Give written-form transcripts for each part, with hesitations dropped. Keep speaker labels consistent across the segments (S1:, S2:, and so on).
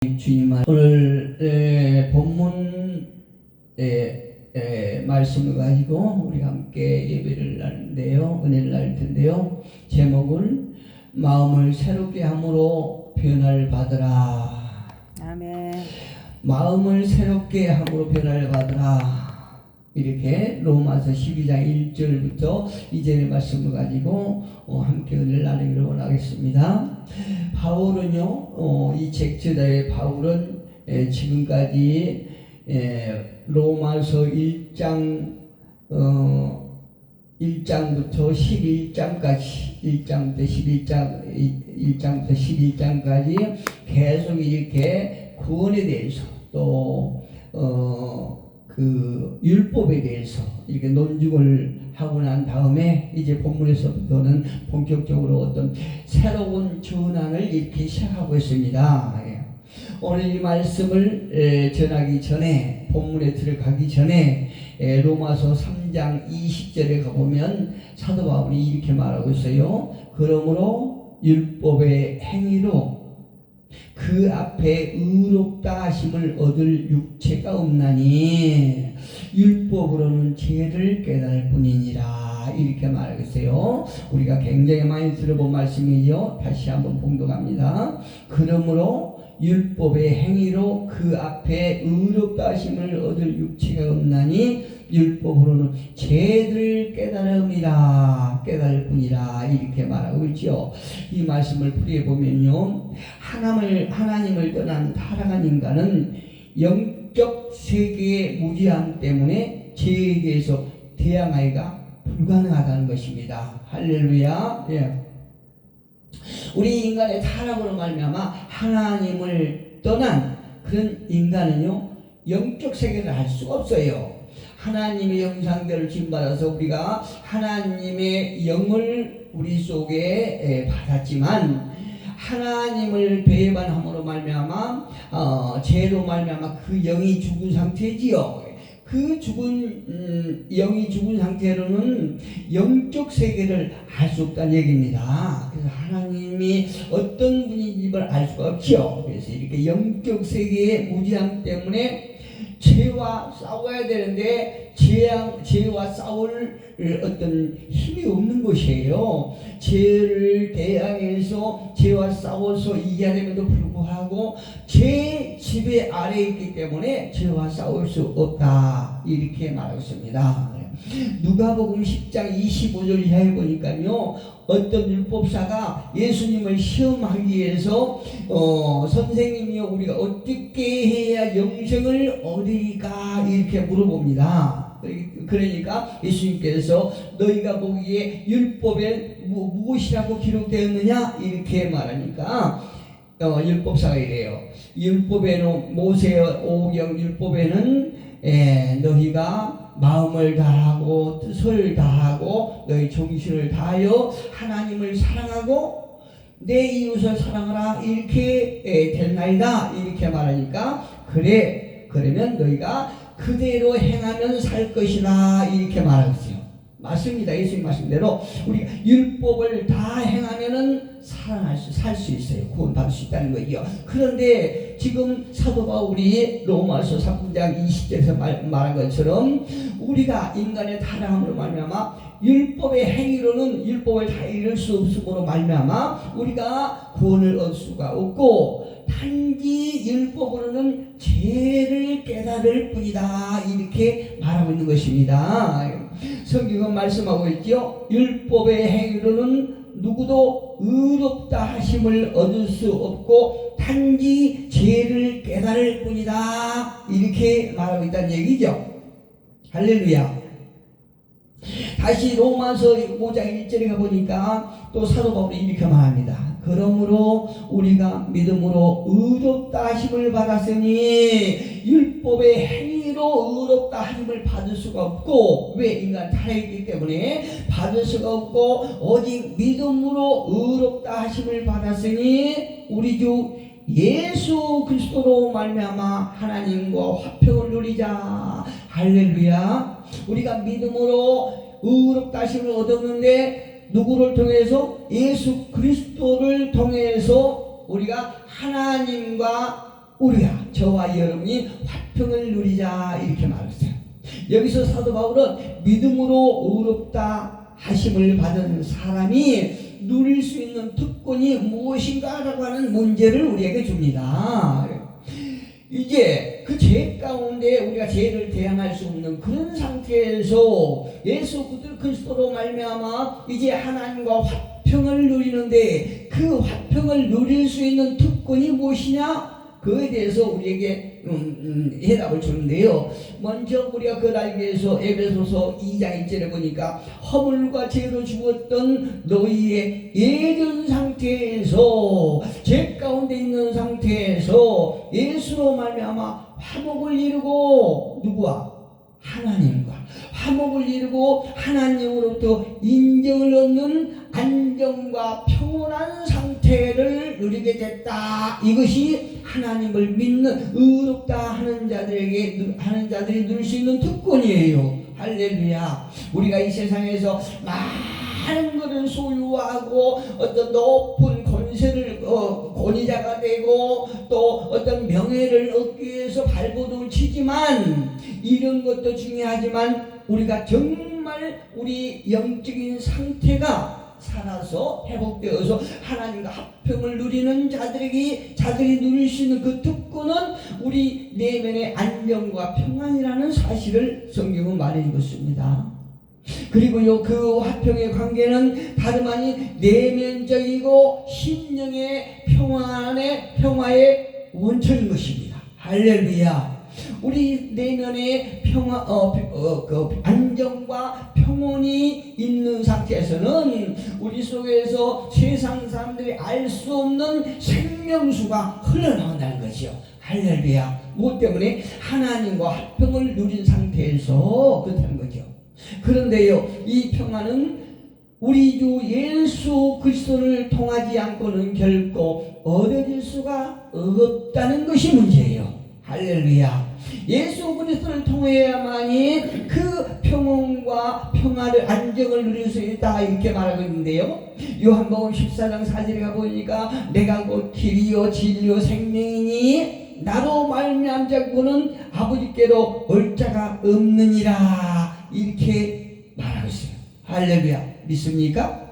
S1: 주님, 오늘 본문 말씀을 가지고 우리가 함께 예배를 나누는데요, 은혜를 나눌 텐데요, 제목은 마음을 새롭게 함으로 변화를 받으라.
S2: 아멘.
S1: 마음을 새롭게 함으로 변화를 받으라. 이렇게 로마서 12장 1절부터 2절의 말씀을 가지고 함께 은혜를 나누기를 원하겠습니다. 바울은요, 이 책 저자의 바울은 지금까지 로마서 1장부터 11장까지 계속 이렇게 구원에 대해서 또 그 율법에 대해서 이렇게 논증을 하고 난 다음에 이제 본문에서부터는 본격적으로 어떤 새로운 전환을 이렇게 시작하고 있습니다. 오늘 이 말씀을 전하기 전에, 본문에 들어가기 전에 로마서 3장 20절에 가보면 사도 바울이 이렇게 말하고 있어요. 그러므로 율법의 행위로 그 앞에 의롭다 하심을 얻을 육체가 없나니 율법으로는 죄를 깨달을 뿐이니라. 이렇게 말하겠어요. 우리가 굉장히 많이 들어본 말씀이죠. 다시 한번 봉독합니다. 그러므로 율법의 행위로 그 앞에 의롭다 하심을 얻을 육체가 없나니 율법으로는 죄를 깨달음이라, 깨달을 뿐이라. 이렇게 말하고 있죠. 이 말씀을 풀이해보면요, 하나님을 떠난 타락한 인간은 영적 세계의 무지함 때문에 죄에 대해서 대항하기가 불가능하다는 것입니다. 할렐루야. 예. 우리 인간의 타락으로 말미암아 하나님을 떠난 그런 인간은요, 영적 세계를 알 수가 없어요. 하나님의 형상대로 지음받아서 우리가 하나님의 영을 우리 속에 받았지만 하나님을 배반함으로 말미암아 죄로 말미암아 그 영이 죽은 상태지요. 그 영이 죽은 상태로는 영적 세계를 알 수 없다는 얘기입니다. 그래서 하나님이 어떤 분인지를 알 수가 없죠. 그래서 이렇게 영적 세계의 무지함 때문에 죄와 싸워야 되는데 죄와 싸울 어떤 힘이 없는 것이에요. 죄를 대항해서 죄와 싸워서 이겨야 됨에도 불구하고 죄 지배 아래에 있기 때문에 죄와 싸울 수 없다. 이렇게 말하고 있습니다. 누가복음 10장 25절 이하에 보니까요, 어떤 율법사가 예수님을 시험하기 위해서 선생님이요, 우리가 어떻게 해야 영생을 얻으리까 이렇게 물어봅니다. 그러니까 예수님께서 너희가 보기에 율법에 무엇이라고 기록되었느냐 이렇게 말하니까 율법사가 이래요. 율법에는 모세의 오경 율법에는 너희가 마음을 다하고 뜻을 다하고 너희 정신을 다하여 하나님을 사랑하고 내 이웃을 사랑하라 이렇게 됐나이다. 이렇게 말하니까 그래, 그러면 너희가 그대로 행하면 살 것이다. 이렇게 말하고 있어요. 맞습니다. 예수님 말씀대로 우리가 율법을 다 행하면은 살 수 있어요. 구원받을 수 있다는 거예요. 그런데 지금 사도 바울이 로마서 3장 20절에서 말한 것처럼 우리가 인간의 타락함으로 말미암아 율법의 행위로는 율법을 다 이룰 수 없음으로 말미암아 우리가 구원을 얻을 수가 없고 단지 율법으로는 죄를 깨달을 뿐이다. 이렇게 말하고 있는 것입니다. 성경은 말씀하고 있죠. 율법의 행위로는 누구도 의롭다 하심을 얻을 수 없고 단지 죄를 깨달을 뿐이다. 이렇게 말하고 있다는 얘기죠. 할렐루야. 다시 로마서 5장 1절에 가보니까 또 사도 바울이 이렇게 말합니다. 그러므로 우리가 믿음으로 의롭다 하심을 받았으니 율법의 행위로 의롭다 하심을 받을 수가 없고, 왜? 인간 타락했기 때문에 받을 수가 없고 오직 믿음으로 의롭다 하심을 받았으니 우리 주 예수 그리스도로 말미암아 하나님과 화평을 누리자. 할렐루야. 우리가 믿음으로 의롭다 하심을 얻었는데 누구를 통해서? 예수 그리스도를 통해서 우리가 하나님과 우리가 저와 여러분이 화평을 누리자 이렇게 말했어요. 여기서 사도 바울은 믿음으로 의롭다 하심을 받은 사람이 누릴 수 있는 특권이 무엇인가라고 하는 문제를 우리에게 줍니다. 이제 그 죄 가운데 우리가 죄를 대항할 수 없는 그런 상태에서 예수 그리스도로 말미암아 이제 하나님과 화평을 누리는데 그 화평을 누릴 수 있는 특권이 무엇이냐? 그에 대해서 우리에게 해답을 주는데요. 먼저 우리가 그 달기에서 에베소서 2장 1절에 보니까 허물과 죄로 죽었던 너희의 예전 상태에서 죄 가운데 있는 상태에서 예수로 말미암아 화목을 이루고 누구와? 하나님과 화목을 이루고 하나님으로부터 인정을 얻는 안정과 평온한 상태를 누리게 됐다. 이것이 하나님을 믿는 의롭다 하는 자들이 누릴 수 있는 특권이에요. 할렐루야. 우리가 이 세상에서 많은 것을 소유하고 어떤 높은 권세를 권위자가 되고 또 어떤 명예를 얻기 위해서 발버둥을 치지만 이런 것도 중요하지만 우리가 정말 우리 영적인 상태가 살아서 회복되어서 하나님과 화평을 누리는 자들이 누릴 수 있는 그 특권은 우리 내면의 안정과 평안이라는 사실을 성경은 말해주고 있습니다. 그리고요, 그 화평의 관계는 다름 아닌 내면적이고 심령의 평화의 원천인 것입니다. 할렐루야. 우리 내면의 안정과 평온이 있는 상태에서는 우리 속에서 세상 사람들이 알 수 없는 생명수가 흘러나온다는 것이요. 할렐루야. 무엇 때문에? 하나님과 화평을 누린 상태에서 그렇다는 거죠. 그런데요, 이 평안은 우리 주 예수 그리스도를 통하지 않고는 결코 얻어질 수가 없다는 것이 문제예요. 할렐루야. 예수 그리스도를 통해야만이 그 평온과 평화를 안정을 누릴 수 있다 이렇게 말하고 있는데요. 요한복음 14장 4절에 가보니까 내가 곧 길이요 진리요 생명이니 나로 말미암지 않고는 아버지께로 올 자가 없느니라 이렇게 말하고 있어요. 할렐루야. 믿습니까?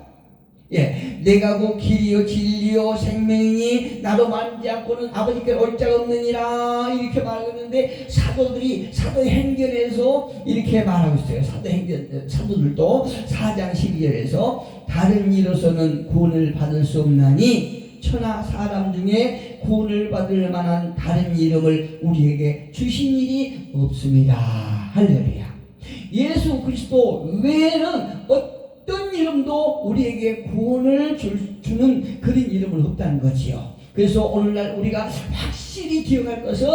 S1: 예, 내가 곧 길이요 진리요 생명이니 나로 말미암지 않고는 아버지께로 올 자가 없느니라 이렇게 말하고 있는데 사도행전에서 이렇게 말하고 있어요. 사도들도 4장 12절에서 다른 이로서는 구원을 받을 수 없나니 천하 사람 중에 구원을 받을 만한 다른 이름을 우리에게 주신 일이 없습니다. 할렐루야. 예수 그리스도 외에는 어떤 이름도 우리에게 구원을 주는 그런 이름은 없다는 거지요. 그래서 오늘날 우리가 확실히 기억할 것은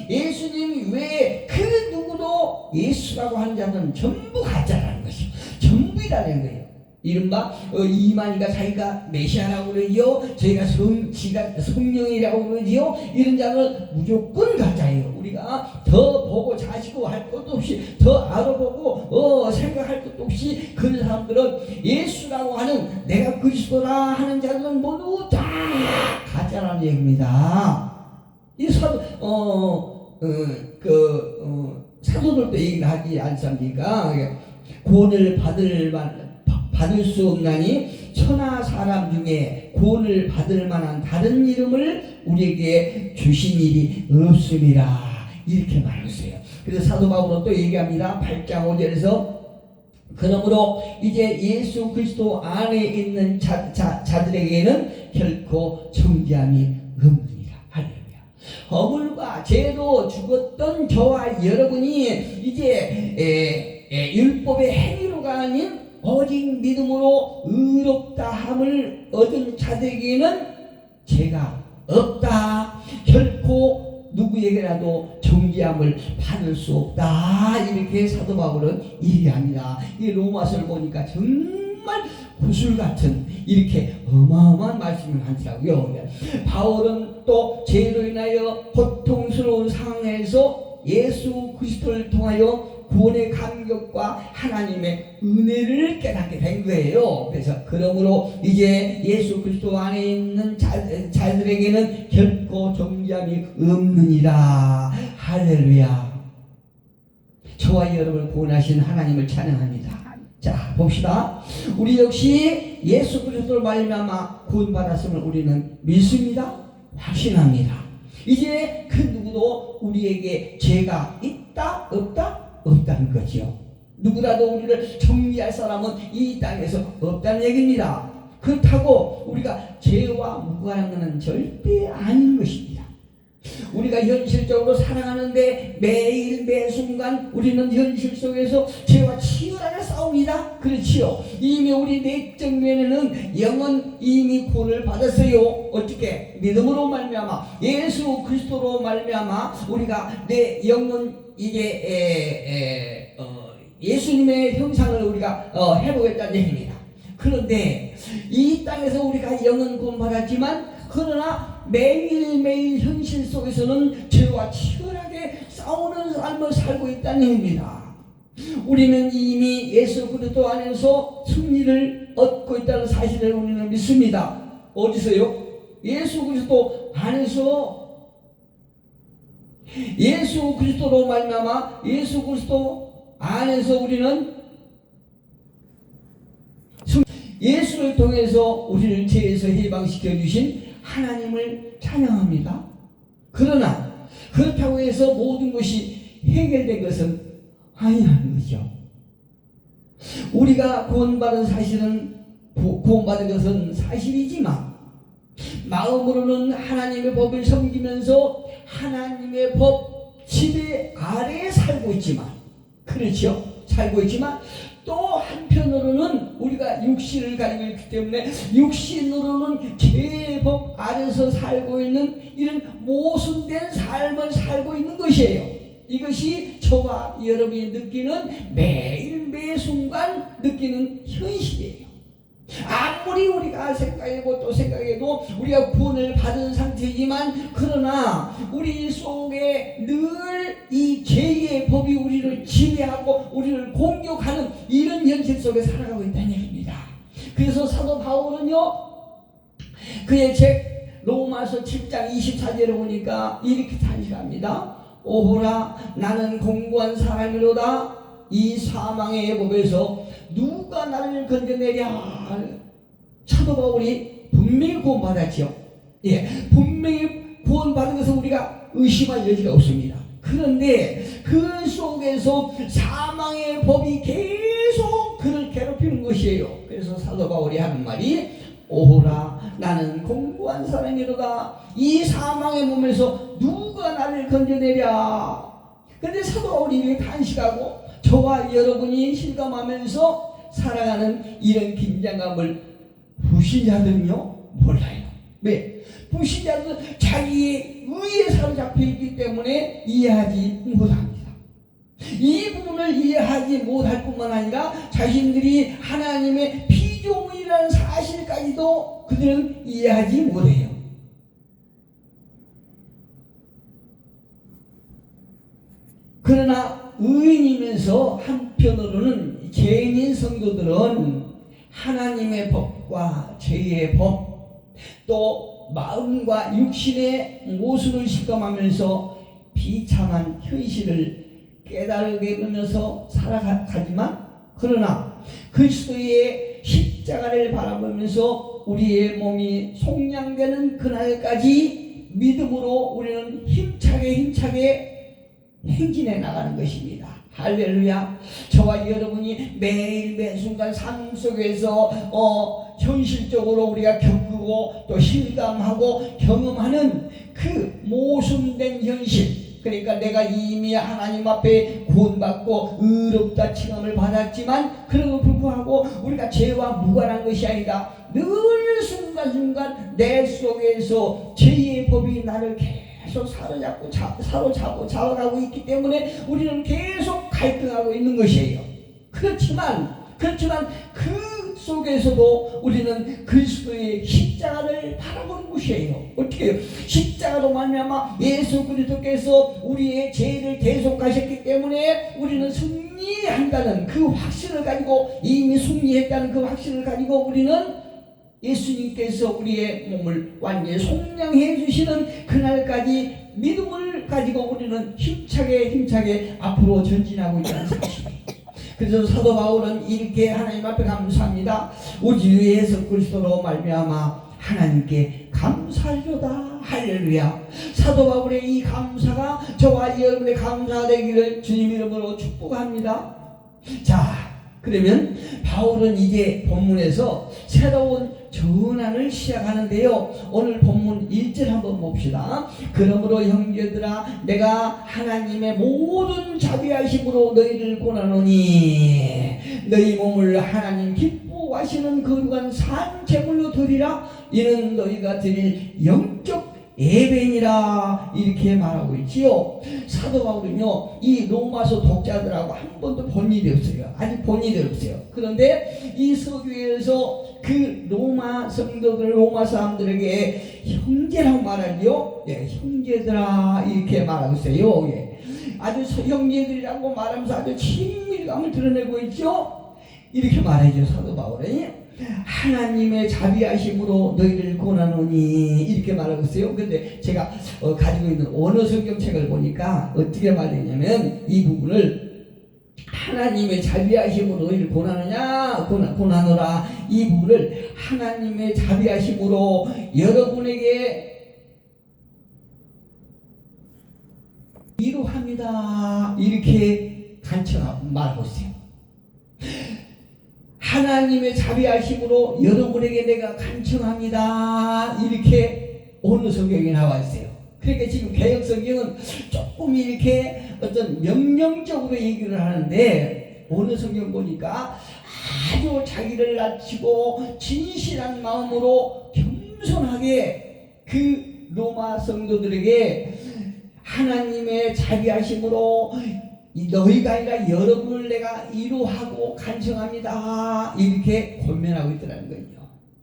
S1: 예수님 외에 그 누구도 예수라고 하는 자는 전부 가짜라는 것이요. 전부이라는 거예요. 이른바 이만희가 자기가 메시아라고 그러지요. 지가 성령이라고 그러지요. 이런 자는 무조건 가짜예요. 우리가 더 보고 자시고 할 것도 없이 더 알아보고 생각할 것도 없이 그런 사람들은 예수라고 하는 내가 그리스도라 하는 자들은 모두 다 가짜라는 얘기입니다. 이 사도들도 얘기를 하지 않습니까? 구원을 받을 수 없나니 천하 사람 중에 구원을 받을 만한 다른 이름을 우리에게 주신 일이 없습니다. 이렇게 말했어요. 그래서 사도 바울은 또 얘기합니다. 8장 5절에서 그러므로 이제 예수 그리스도 안에 있는 자들에게는 결코 정죄함이 없느니라. 할렐루야. 허물과 죄로 죽었던 저와 여러분이 이제 율법의 행위로가 아닌 오직 믿음으로 의롭다함을 얻은 자들에게는 죄가 없다. 결코 누구에게라도 정죄함을 받을 수 없다. 이렇게 사도 바울은 얘기합니다. 이 로마서를 보니까 정말 구슬 같은 이렇게 어마어마한 말씀이 많더라고요. 바울은 또 죄로 인하여 고통스러운 상황에서 예수 그리스도를 통하여 구원의 감격을 감격과 하나님의 은혜를 깨닫게 된 거예요. 그래서 그러므로 이제 예수 그리스도 안에 있는 자들에게는 결코 정죄함이 없느니라. 할렐루야. 저와 여러분을 구원하신 하나님을 찬양합니다. 자, 봅시다. 우리 역시 예수 그리스도를 말미암아 구원받았음을 우리는 믿습니다. 확신합니다. 이제 그 누구도 우리에게 죄가 있다 없다? 없다는 거지요. 누구라도 우리를 정죄할 사람은 이 땅에서 없다는 얘기입니다. 그렇다고 우리가 죄와 무관한 것은 절대 아닌 것입니다. 우리가 현실적으로 살아가는데 매일 매순간 우리는 현실 속에서 죄와 치열하게 싸웁니다. 그렇지요. 이미 우리 내적 면에는 영은 이미 구원을 받았어요. 어떻게? 믿음으로 말미암아 예수 그리스도로 말미암아 우리가 내 영은 이제 예수님의 형상을 우리가 해보겠다는 얘기입니다. 그런데 이 땅에서 우리가 영은 구원받았지만 그러나 매일매일 현실 속에서는 죄와 치열하게 싸우는 삶을 살고 있다는 얘기입니다. 우리는 이미 예수 그리스도 안에서 승리를 얻고 있다는 사실을 우리는 믿습니다. 어디서요? 예수 그리스도 안에서, 예수 그리스도로 말미암아 예수 그리스도 안에서 우리는 예수를 통해서 우리를 죄에서 해방시켜 주신 하나님을 찬양합니다. 그러나 그렇다고 해서 모든 것이 해결된 것은 아니라는 거죠. 우리가 구원받은 것은 사실이지만 마음으로는 하나님의 법을 섬기면서 하나님의 법 지배 아래에 살고 있지만, 그렇죠? 살고 있지만 또 한편으로는 우리가 육신을 가지고 있기 때문에 육신으로는 죄의 법 아래서 살고 있는 이런 모순된 삶을 살고 있는 것이에요. 이것이 저와 여러분이 느끼는 매일 매순간 느끼는 현실이에요. 아무리 우리가 생각하고 또 생각해도 우리가 구원을 받은 상태지만 그러나 우리 속에 늘 이 죄의 법이 우리를 지배하고 우리를 공격하는 이런 현실 속에 살아가고 있다는 얘기입니다. 그래서 사도 바울은요, 그의 책 로마서 7장 24절에 보니까 이렇게 탄식합니다. 오호라 나는 공고한 사람이로다. 이 사망의 법에서 누가 나를 건져내랴. 사도 바울이 분명히 구원받았죠. 예, 분명히 구원받은 것은 우리가 의심할 여지가 없습니다. 그런데 그 속에서 사망의 법이 계속 그를 괴롭히는 것이에요. 그래서 사도 바울이 하는 말이 오호라 나는 공고한 사람이로다. 이 사망의 몸에서 누가 나를 건져내랴. 그런데 사도 바울이 이렇게 탄식하고 저와 여러분이 실감하면서 살아가는 이런 긴장감을 불신자들은요 몰라요. 왜? 불신자들은 자기의 의에 사로잡혀 있기 때문에 이해하지 못합니다. 이 부분을 이해하지 못할 뿐만 아니라 자신들이 하나님의 피조물이라는 사실까지도 그들은 이해하지 못해요. 그러나 의인이면서 한편으로는 죄인인 성도들은 하나님의 법과 죄의 법, 또 마음과 육신의 모순을 실감하면서 비참한 현실을 깨달게 되면서 살아가지만 그러나 그리스도의 십자가를 바라보면서 우리의 몸이 속량되는 그날까지 믿음으로 우리는 힘차게 행진해 나가는 것입니다. 할렐루야. 저와 여러분이 매일 매순간 삶 속에서 현실적으로 우리가 겪고 또 실감하고 경험하는 그 모순된 현실, 그러니까 내가 이미 하나님 앞에 구원받고 의롭다 칭함을 받았지만 그럼에도 불구하고 우리가 죄와 무관한 것이 아니다. 늘 순간순간 내 속에서 죄의 법이 나를 계속 사로잡고 잡아가고 있기 때문에 우리는 계속 갈등하고 있는 것이에요. 그렇지만 그 속에서도 우리는 그리스도의 십자가를 바라보는 것이에요. 어떻게 해요? 십자가로 말미암아 예수 그리스도께서 우리의 죄를 대속하셨기 때문에 우리는 승리 승리한다는 그 확신을 가지고, 이미 승리했다는 그 확신을 가지고 우리는 예수님께서 우리의 몸을 완전히 속량해 주시는 그날까지 믿음을 가지고 우리는 힘차게 앞으로 전진하고 있다는 사실이에요. 그래서 사도 바울은 이렇게 하나님 앞에 감사합니다. 우리 주 예수 그리스도로 말미암아 하나님께 감사하리로다. 할렐루야. 사도 바울의 이 감사가 저와 여러분의 감사가 되기를 주님 이름으로 축복합니다. 자, 그러면 바울은 이제 본문에서 새로운 전환을 시작하는데요. 오늘 본문 1절 한번 봅시다. 그러므로 형제들아, 내가 하나님의 모든 자비하심으로 너희를 권하노니 너희 몸을 하나님 기뻐하시는 거룩한 산 제물로 드리라. 이는 너희가 드릴 영적 예배니라. 이렇게 말하고 있지요. 사도 바울은요, 이 로마서 독자들하고 한 번도 본 일이 없어요. 아직 본 일이 없어요. 그런데 이 서기에서 그 로마 성도들, 로마 사람들에게 형제라고 말하죠. 예, 형제들아 이렇게 말하고 있어요. 예. 아주 형제들이라고 말하면서 아주 친밀감을 드러내고 있죠. 이렇게 말하죠, 사도 바울은. 하나님의 자비하심으로 너희를 권하노니 이렇게 말하고 있어요. 근데 제가 가지고 있는 원어 성경책을 보니까 어떻게 말했냐면, 이 부분을 하나님의 자비하심으로 너희를 권하노라, 이 부분을 하나님의 자비하심으로 여러분에게 위로합니다 이렇게 간청하고 말하고 있어요. 하나님의 자비하심으로 여러분에게 내가 간청합니다 이렇게 어느 성경에 나와 있어요. 그러니까 지금 개역 성경은 조금 이렇게 어떤 명령적으로 얘기를 하는데, 어느 성경 보니까 아주 자기를 낮추고 진실한 마음으로 겸손하게 그 로마 성도들에게 하나님의 자비하심으로 너희가 아니라 여러분을 내가 위로하고 간청합니다 이렇게 권면하고 있더라는 거예요.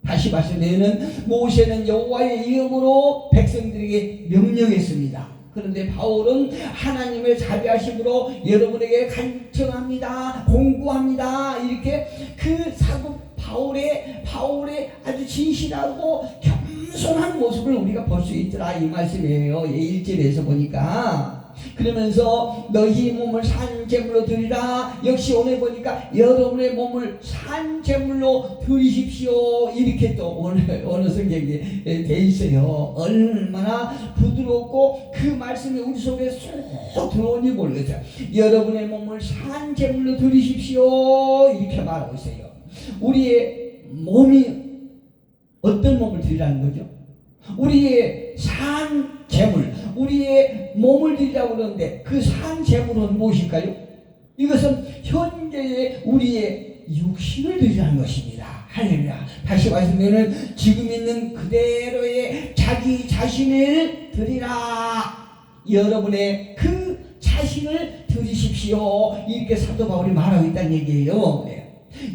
S1: 다시 말씀드리면 모세는 여호와의 이름으로 백성들에게 명령했습니다. 그런데 바울은 하나님의 자비하심으로 여러분에게 간청합니다, 공부합니다 이렇게 그 사도 바울의 아주 진실하고 겸손한 모습을 우리가 볼 수 있더라 이 말씀이에요. 1절에서 보니까. 그러면서 너희 몸을 산제물로 드리라. 역시 오늘 보니까 여러분의 몸을 산제물로 드리십시오 이렇게 또 어느 성경에 돼 있어요. 얼마나 부드럽고 그 말씀이 우리 속에 쏙 들어오는지 모르겠어요. 여러분의 몸을 산제물로 드리십시오 이렇게 말하고 있어요. 우리의 몸이 어떤 몸을 드리라는 거죠? 우리의 산 제물, 우리의 몸을 드리라고 그러는데 그 산 제물은 무엇일까요? 이것은 현재의 우리의 육신을 드리라는 것입니다. 할렐루야. 다시 말씀드리면 지금 있는 그대로의 자기 자신을 드리라. 여러분의 그 자신을 드리십시오 이렇게 사도 바울이 말하고 있다는 얘기예요. 네.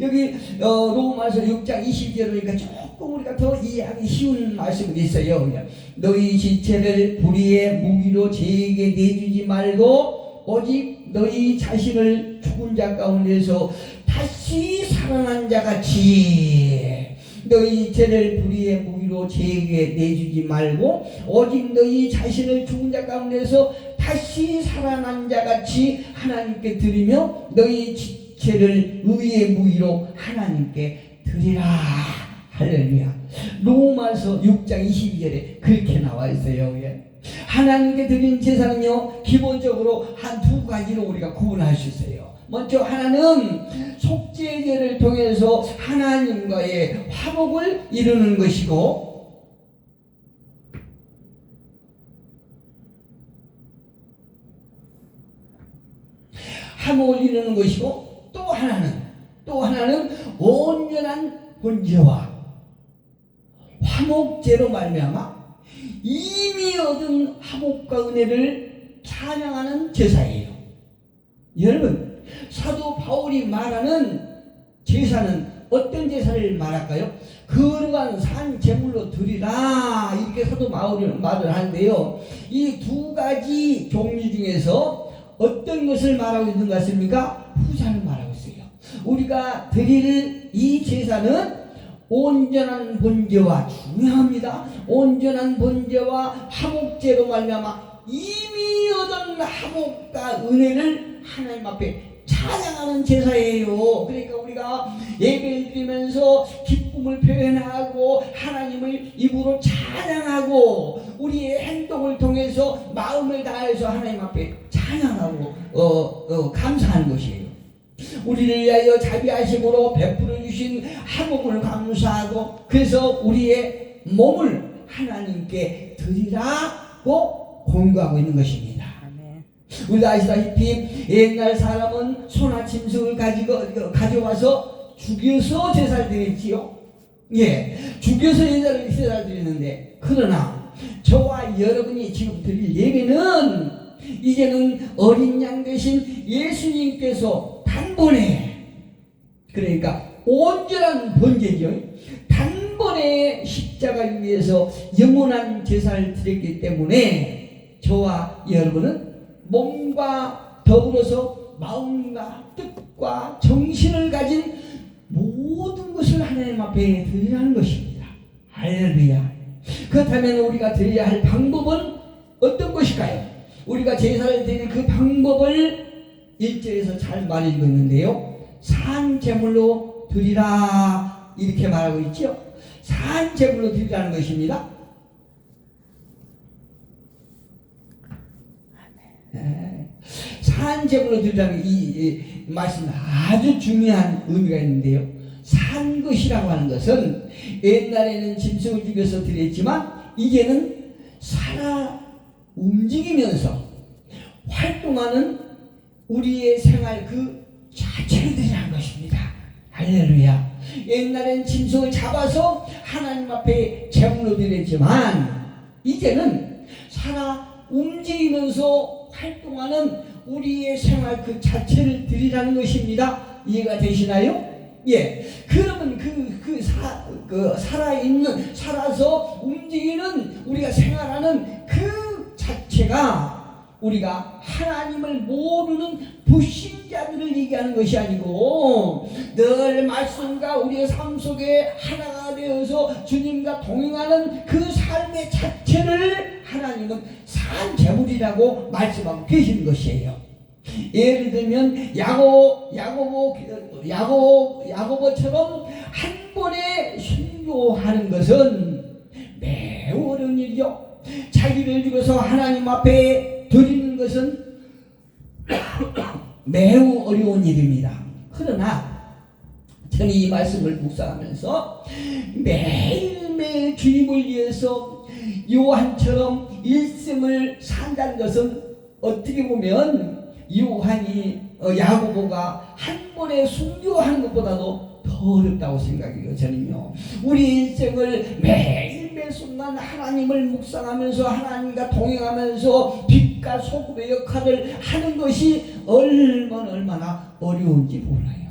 S1: 여기 로마서 6장 20절이니까 조금 우리가 더 이해하기 쉬운 말씀이 있어요. 너희 지체를 불의의 무기로 죄에게 내주지 말고 오직 너희 자신을 죽은 자 가운데서 다시 살아난 자 같이, 너희 죄를 불의의 무기로 죄에게 내주지 말고 오직 너희 자신을 죽은 자 가운데서 다시 살아난 자 같이 하나님께 드리며 너희 죄를 의의 무기로 하나님께 드리라. 할렐루야. 로마서 6장 22절에 그렇게 나와 있어요. 하나님께 드린 제사는요, 기본적으로 한 두 가지로 우리가 구분할 수 있어요. 먼저 하나는 속죄제를 통해서 하나님과의 화목을 이루는 것이고, 화목을 이루는 것이고, 또 하나는 온전한 번제와 화목제로 말미암아 이미 얻은 화목과 은혜를 찬양하는 제사예요. 여러분, 사도 바울이 말하는 제사는 어떤 제사를 말할까요? 거룩한 산 제물로 드리라 이렇게 사도 바울이 말을 하는데요. 이 두 가지 종류 중에서 어떤 것을 말하고 있는 것 같습니까? 후자를 말하고 있어요. 우리가 드릴 이 제사는 온전한 번제와, 중요합니다. 온전한 번제와 화목제로 말미암아 이미 얻은 화목과 은혜를 하나님 앞에 찬양하는 제사예요. 그러니까 우리가 예배를 드리면서 기쁨을 표현하고 하나님을 입으로 찬양하고 우리의 행동을 통해서 마음을 다해서 하나님 앞에 찬양하고 감사하는 것이에요. 우리를 위하여 자비하심으로 베풀어 주신 화목을 감사하고, 그래서 우리의 몸을 하나님께 드리라고 공유하고 있는 것입니다. 우리도 아시다시피 옛날 사람은 소나 짐승을 가져와서 죽여서 제사를 드렸지요. 예, 죽여서 제사를 드리는데, 그러나 저와 여러분이 지금 드릴 예배는 이제는 어린 양 대신 예수님께서 단번에, 그러니까 온전한 번제죠. 단번에 십자가를 위해서 영원한 제사를 드렸기 때문에 저와 여러분은 몸과 더불어서 마음과 뜻과 정신을 가진 모든 것을 하나님 앞에 드리라는 것입니다. 할렐루야. 그렇다면 우리가 드려야 할 방법은 어떤 것일까요? 우리가 제사를 드릴 그 방법을 1절에서 잘 말해주고 있는데요. 산제물로 드리라 이렇게 말하고 있죠. 산제물로 드리라는 것입니다. 산제물로 드리라는 이 말씀은 아주 중요한 의미가 있는데요. 산 것이라고 하는 것은 옛날에는 짐승을 죽여서 드렸지만 이제는 살아 움직이면서 활동하는 우리의 생활 그 자체를 드리라는 것입니다. 할렐루야. 옛날엔 짐승을 잡아서 하나님 앞에 제물로 드렸지만 이제는 살아 움직이면서 활동하는 우리의 생활 그 자체를 드리라는 것입니다. 이해가 되시나요? 예. 그러면 살아서 움직이는 우리가 생활하는 그 자체가 우리가 하나님을 모르는 불신자들을 얘기하는 것이 아니고 늘 말씀과 우리의 삶 속에 하나가 되어서 주님과 동행하는 그 삶의 자체를 하나님은 산 제물이라고 말씀하고 계시는 것이에요. 예를 들면 야고보처럼 한 번에 순교하는 것은 매우 어려운 일이죠. 자기를 죽여서 하나님 앞에 드리는 것은 매우 어려운 일입니다. 그러나 저는 이 말씀을 묵상하면서 매일매일 주님을 위해서 요한처럼 일생을 산다는 것은 어떻게 보면 야고보가 한 번에 순교하는 것보다도 더 어렵다고 생각해요. 저는요, 우리 일생을 매일매일 순간 하나님을 묵상하면서 하나님과 동행하면서 빛과 소금의 역할을 하는 것이 얼마나 어려운지 몰라요.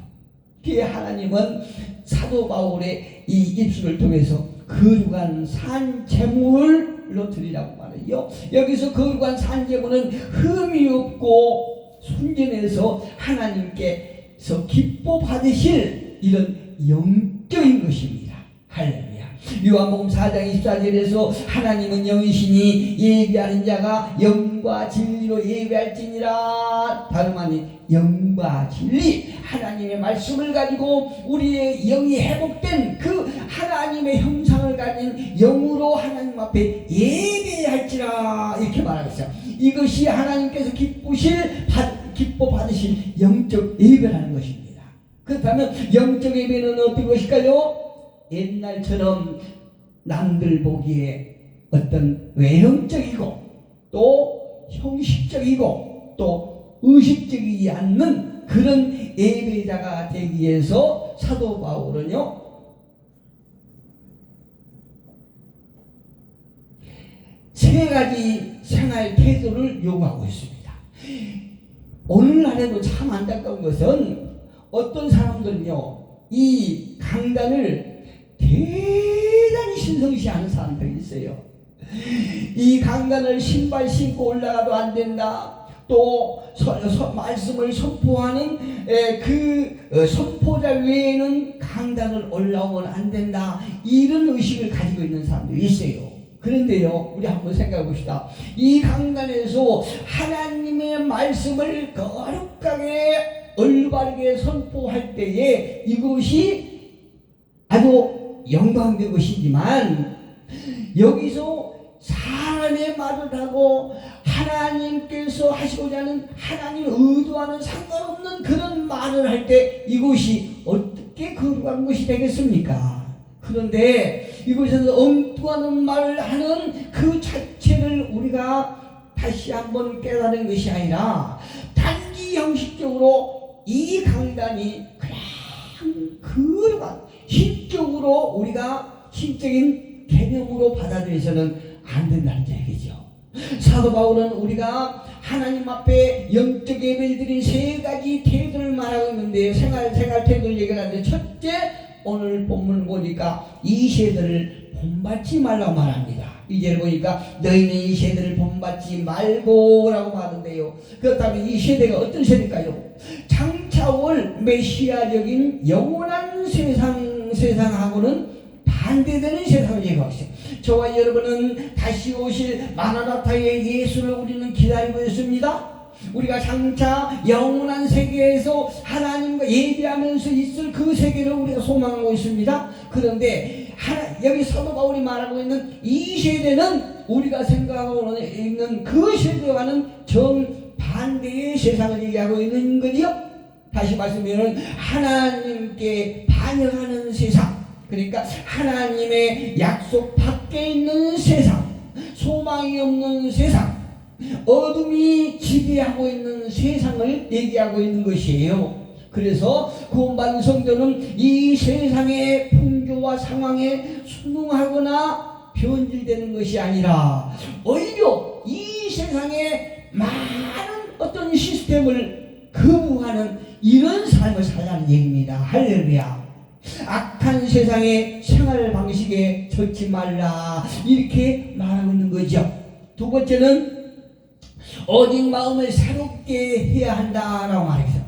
S1: 그게 하나님은 사도 바울의 이 입술을 통해서 거룩한 산제물로 드리라고 말해요. 여기서 거룩한 산제물은 흠이 없고 순전해서 하나님께서 기뻐 받으실 이런 영적인 것입니다. 할렐루야. 요한복음 4장 24절에서 하나님은 영이시니 예배하는 자가 영과 진리로 예배할지니라. 다름 아닌 영과 진리, 하나님의 말씀을 가지고 우리의 영이 회복된 그 하나님의 형상을 가진 영으로 하나님 앞에 예배할지라 이렇게 말하고 있어요. 이것이 하나님께서 기뻐 받으실 영적 예배라는 것입니다. 그렇다면 영적 예배는 어떤 것일까요? 옛날처럼 남들 보기에 어떤 외형적이고 또 형식적이고 또 의식적이지 않는 그런 예배자가 되기 위해서 사도 바울은요, 세 가지 생활 태도를 요구하고 있습니다. 오늘날에도 참 안타까운 것은 어떤 사람들은요, 이 강단을 대단히 신성시하는 사람들이 있어요. 이 강단을 신발 신고 올라가도 안 된다. 또 말씀을 선포하는 선포자 외에는 강단을 올라오면 안 된다, 이런 의식을 가지고 있는 사람들이 있어요. 그런데요, 우리 한번 생각해 봅시다. 이 강단에서 하나님의 말씀을 거룩하게 올바르게 선포할 때에 이것이 아주 영광된 것이지만, 여기서 사람의 말을 하고 하나님께서 하시고자 하는, 하나님의 의도와는 상관없는 그런 말을 할 때 이것이 어떻게 거룩한 것이 되겠습니까? 그런데 이곳에서 엉뚱한 말을 하는 그 자체를 우리가 다시 한번 깨달은 것이 아니라, 단지 형식적으로 이 강단이 그냥 거룩한 신적으로 우리가 신적인 개념으로 받아들여서는 안 된다는 얘기죠. 사도 바울은 우리가 하나님 앞에 영적 예배를 드린 세 가지 태도를 말하고 있는데, 생활 태도를 얘기하는데, 첫째, 오늘 본문을 보니까 이 세대를 본받지 말라고 말합니다. 이제를 보니까 너희는 이 세대를 본받지 말고 라고 말하는데요, 그렇다면 이 세대가 어떤 세대일까요? 장차 올 메시아적인 영원한 세상하고는 반대되는 세상을 얘기하고 있어요. 저와 여러분은 다시 오실 마라나타의 예수를 우리는 기다리고 있습니다. 우리가 장차 영원한 세계에서 하나님과 예배하면서 있을 그 세계를 우리가 소망하고 있습니다. 그런데 여기 사도 바울이 말하고 있는 이 세대는 우리가 생각하고 있는 그 세대와는 정반대의 세상을 얘기하고 있는 거지요. 다시 말씀드리면 하나님께 반역하는 세상, 그러니까 하나님의 약속 밖에 있는 세상, 소망이 없는 세상, 어둠이 지배하고 있는 세상을 얘기하고 있는 것이에요. 그래서 구원받은 성도는 이 세상의 풍조와 상황에 순응하거나 변질되는 것이 아니라, 오히려 이 세상의 많은 어떤 시스템을 거부하는 이런 삶을 살라는 얘기입니다. 할렐루야. 악한 세상의 생활 방식에 젖지 말라, 이렇게 말하고 있는 거죠. 두 번째는 오직 마음을 새롭게 해야 한다라고 말했어요.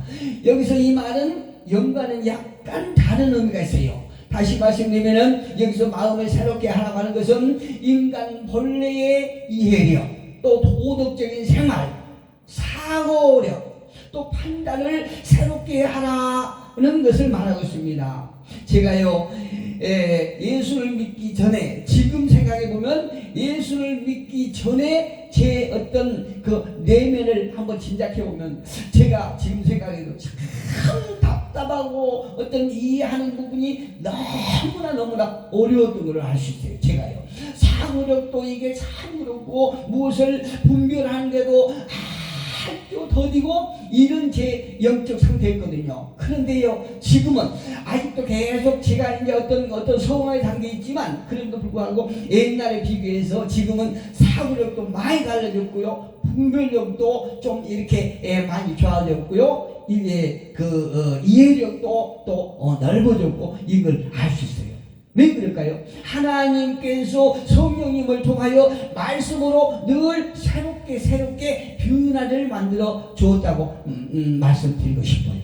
S1: 여기서 이 말은 연관은 약간 다른 의미가 있어요. 다시 말씀드리면은, 여기서 마음을 새롭게 하라고 하는 것은 인간 본래의 이해력, 또 도덕적인 생활, 사고력, 또 판단을 새롭게 하라는 것을 말하고 있습니다. 제가요, 예수를 믿기 전에, 지금 생각해 보면 예수를 믿기 전에 제 어떤 그 내면을 한번 짐작해 보면, 제가 지금 생각해도 참 답답하고 어떤 이해하는 부분이 너무나 어려웠던 걸 알 수 있어요. 제가요, 사고력도 이게 참 그렇고, 무엇을 분별하는데도 아주 더디고, 이런 제 영적 상태였거든요. 그런데요, 지금은 아직도 계속 제가 이제 어떤 성화에 담겨 있지만, 그럼에도 불구하고 옛날에 비교해서 지금은 사고력도 많이 달라졌고요, 분별력도 좀 이렇게 많이 좋아졌고요, 이게 이해력도 또 넓어졌고, 이걸 알 수 있어요. 왜 그럴까요? 하나님께서 성령님을 통하여 말씀으로 늘 새롭게 변화를 만들어 주었다고 말씀드리고 싶어요.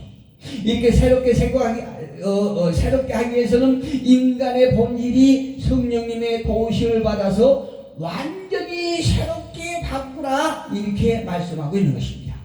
S1: 이렇게 새롭게 하기 위해서는 인간의 본질이 성령님의 도우심을 받아서 완전히 새롭게 바꾸라, 이렇게 말씀하고 있는 것입니다.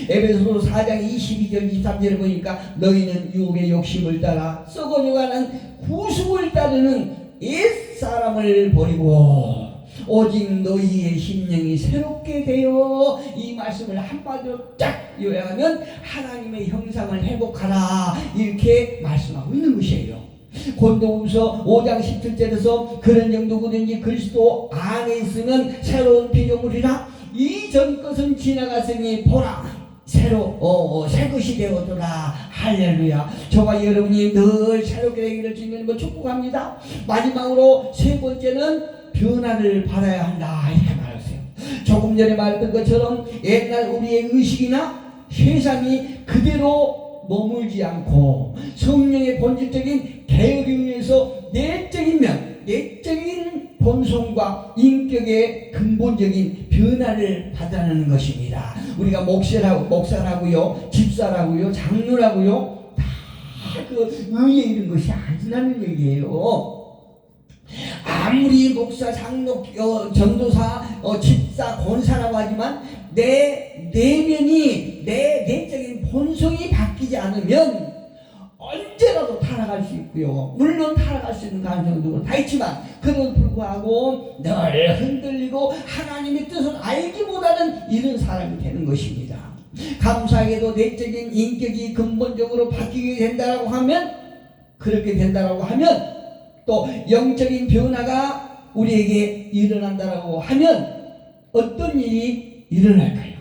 S1: 에베소서 4장 22절 23절을 보니까, 너희는 유혹의 욕심을 따라 썩어져가는 구속을 따르는 옛사람을 버리고 오직 너희의 심령이 새롭게 되어, 이 말씀을 한마디로 딱 요약하면 하나님의 형상을 회복하라, 이렇게 말씀하고 있는 것이에요. 고린도후서 5장 17절에서 그런 정도든지 그리스도 안에 있으면 새로운 피조물이라, 이전 것은 지나갔으니 보라 새 것이 되었더라. 할렐루야. 저와 여러분이 늘 새롭게 되기를 주님을 축복합니다. 마지막으로 세 번째는 변화를 받아야 한다, 이렇게 말했어요. 조금 전에 말했던 것처럼 옛날 우리의 의식이나 세상이 그대로 머물지 않고 성령의 본질적인 개혁에 의해서 내적인 본성과 인격의 근본적인 변화를 받아내는 것입니다. 우리가 목사라고요, 집사라고요, 장로라고요, 다 그 의에 이른 것이 아니라는 얘기예요. 아무리 목사, 장로, 전도사, 집사, 권사라고 하지만 내 내면이, 내 내적인 본성이 바뀌지 않으면 언제라도 타락할 수 있고요. 물론 타락할 수 있는 가능성도 다 있지만 그럼에도 불구하고 늘 흔들리고 하나님의 뜻을 알지 못하는 이런 사람이 되는 것입니다. 감사하게도 내적인 인격이 근본적으로 바뀌게 된다라고 하면, 그렇게 된다라고 하면, 또 영적인 변화가 우리에게 일어난다라고 하면 어떤 일이 일어날까요?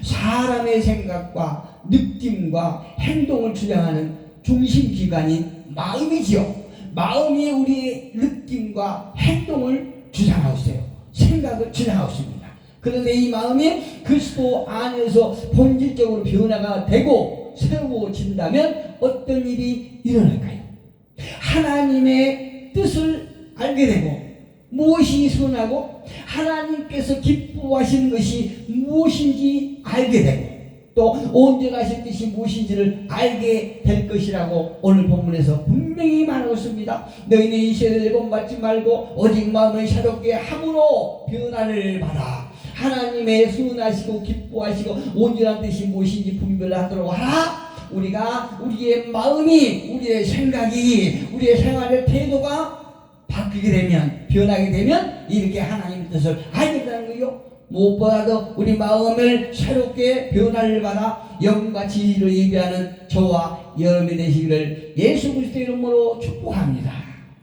S1: 사람의 생각과 느낌과 행동을 주장하는 중심기관인 마음이지요. 마음이 우리의 느낌과 행동을 주장하고 있어요. 생각을 주장하고 있습니다. 그런데 이 마음이 그리스도 안에서 본질적으로 변화가 되고 새로워진다면 어떤 일이 일어날까요? 하나님의 뜻을 알게 되고 무엇이 선하고 하나님께서 기뻐하시는 것이 무엇인지 알게 되고 또 온전하신 뜻이 무엇인지를 알게 될 것이라고 오늘 본문에서 분명히 말하고 있습니다. 너희는 이 세대를 본받지 말고 오직 마음을 새롭게 함으로 변화를 받아 하나님의 선하시고 기뻐하시고 온전한 뜻이 무엇인지 분별하도록 하라. 우리가 우리의 마음이, 우리의 생각이, 우리의 생활의 태도가 바뀌게 되면, 변하게 되면 이렇게 하나님의 뜻을 알게 된다는 거요. 무엇보다도 우리 마음을 새롭게 변화를 받아 영과 진리로 예비하는 저와 여러분이 되시기를 예수 그리스도의 이름으로 축복합니다.